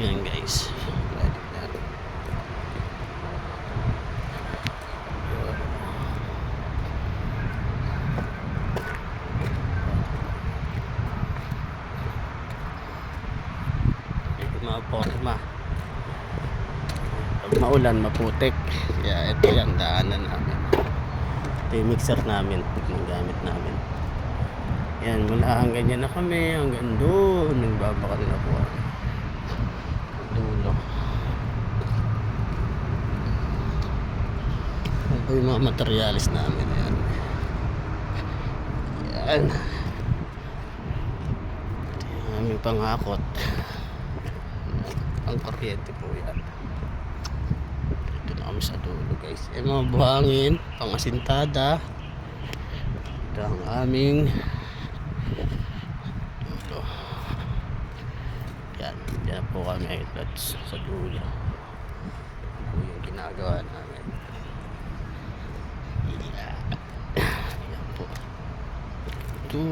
Yan guys. Balik natin. Mga forma. Pag maulan, maputik. Kaya ito yung daanan namin. Ito yung mixer namin. Yung gamit namin. Yan, mula hanggang yan na kami. Hanggang doon. Nagbabakal na po. Dulo. Ito yung mga materialis namin. Yan. Yan. Yung aming pangakot. Ang kuryente po yan. Ito na kami sa dulo guys. Yung mga buhangin, pangasintada. Ito ang aming dulo. Yan. Yan po kami sa dulo. Ito yung ginagawa namin. Yan po. Ito.